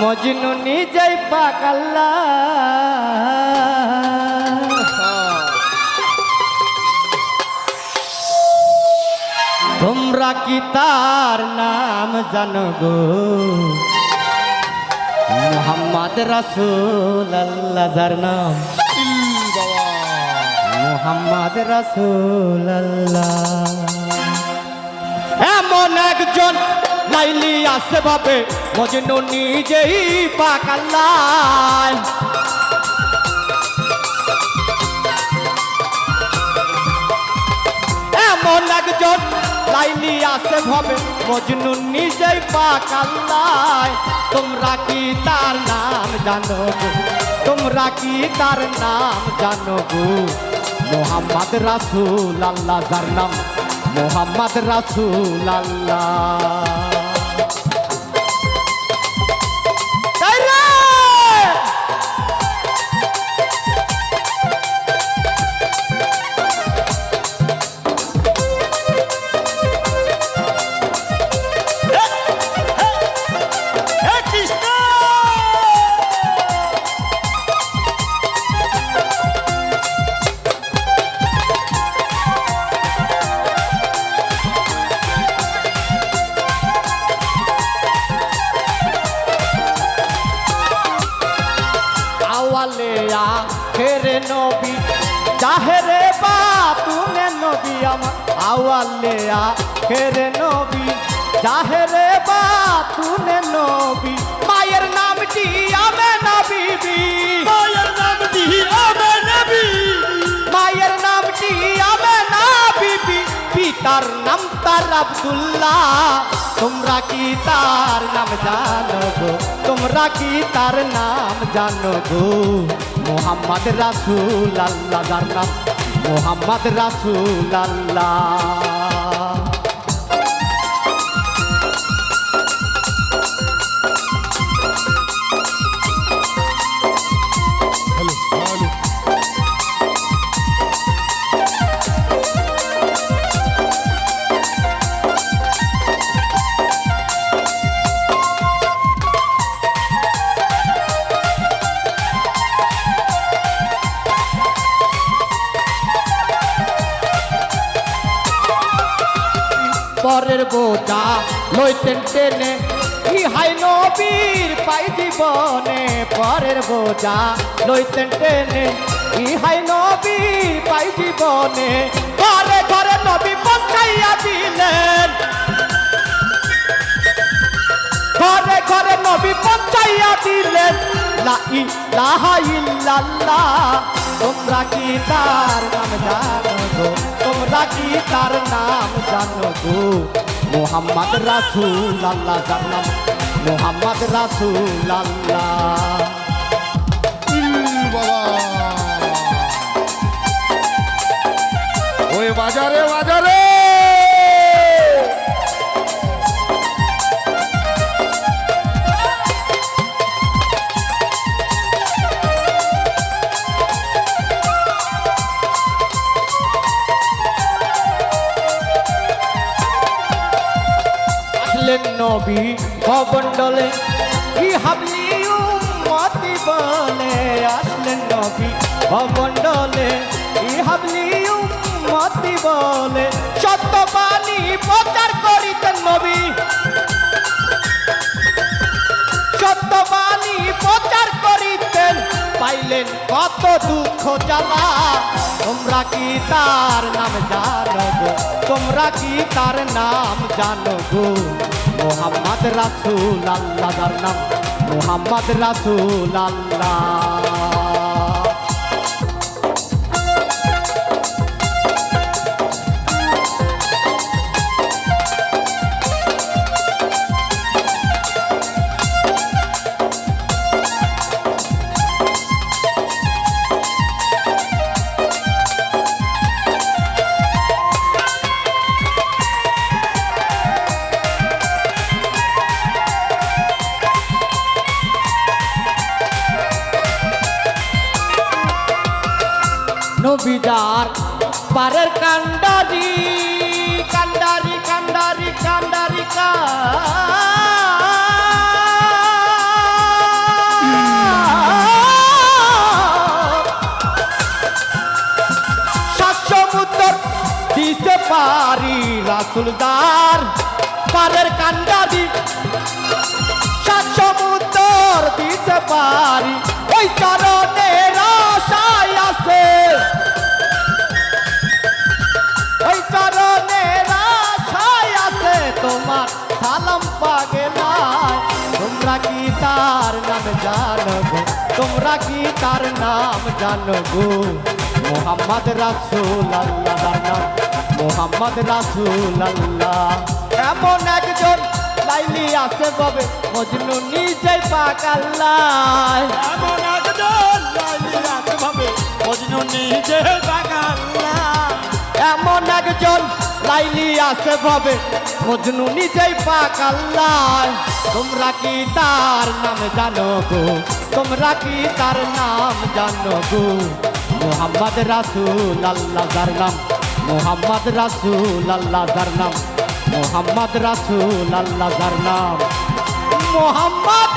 মজনু নিজেই পাকাল্লা তোমরা কি তার নাম জানো গো মুহাম্মদ রাসূল আল্লাহ যার নাম মুহাম্মদ রাসূল আল্লাহ এমন একজন লাইলি আছে ভাবে মজনু নিজেই পাকাল্লাহ এমন একজন লাইলি আছে ভাবে মজনু নিজেই পাকাল্লাহ তোমরা কি তার নাম জানো গো তোমরা কি তার নাম জানো গো মুহাম্মদ রাসূল আল্লাহ যার নাম মুহাম্মদ রাসূল আল্লাহ আখেরে নবী জাহেরে বাতুনে নবী আমার আওয়ালে আখেরে নবী জাহেরে বাতুনে নবী মায়ের নামটি আমেনা বিবি মায়ের নামটি আমেনা বিবি মায়ের নামটি আমেনা বিবি পিতার নাম তার আব্দুল্লাহ তোমরা কি তার নাম জানো গো তোমরা কি তার নাম জানো গো মুহাম্মদ রাসূল আল্লাহ যার নাম মুহাম্মদ রাসূল আল্লাহ পরের বোঝা লইতেন টেনে ইহাই নবীর পাই জীবনে পরের বোঝা লইতেন টেনে ইহাই নবীর পাই জীবনে ঘরে ঘরে নবী পৌঁছাইয়া দিলেন ঘরে ঘরে নবী পৌঁছাইয়া দিলেন লা ইলাহা ইল্লাল্লাহ তোমরা কি তার নাম জানো গো তোমরা কি তার নাম জানো গো মুহাম্মদ রাসূল আল্লাহ যার নাম মুহাম্মদ রাসূল আল্লাহ বাবা ওই বাজারে বাজারে নবী ভবন্ডলে কি হাবলি উম্মতি বলে আসলেন নবী ভবন্ডলে কি হাবলি উম্মতি বলে সত্যবাণী প্রচার করিতেন নবী সত্যবাণী প্রচার করিতেন পাইলেন কত দুঃখ জ্বালা তোমরা কি তার নাম জানো গো তোমরা কি তার নাম জানো গো মুহাম্মদ রাসূল আল্লাহ যার নাম মুহাম্মদ রাসূল আল্লাহ নবীজার পারের কান্ডারি কান্ডারি কান্ডারি কান্ডারি রাসুলদার পারের কান্ডারি সাত সমুদ্র দিতে পারি ওই চরণের আশায় আছে ওই চরণের আশায় আছে তোমার সালাম পাগেলায় তোমরা কি তার নাম জানো গো তোমরা কি তার নাম জানো গো মোহাম্মদ রাসূল আল্লাহর নাম মোহাম্মদ রাসূল আল্লাহ এমন একজন লাইলি আছে ববে মজনু নিজে পাক আল্লাহ এমন একজন লাইলি আছে ভাবে মজনু নিজে পাক আল্লাহ এমন একজন লাইলি আছে ববে মজনু নিজেই পাক আল্লাহ তোমরা কি তার নাম জানো গো তোমরা কি তার নাম জানো গো মোহাম্মদ রাসূল আল্লাহ যার নাম মোহাম্মদ রাসূল আল্লাহ যার নাম মোহাম্মদ রাসূল আল্লাহ যার নাম মোহাম্মদ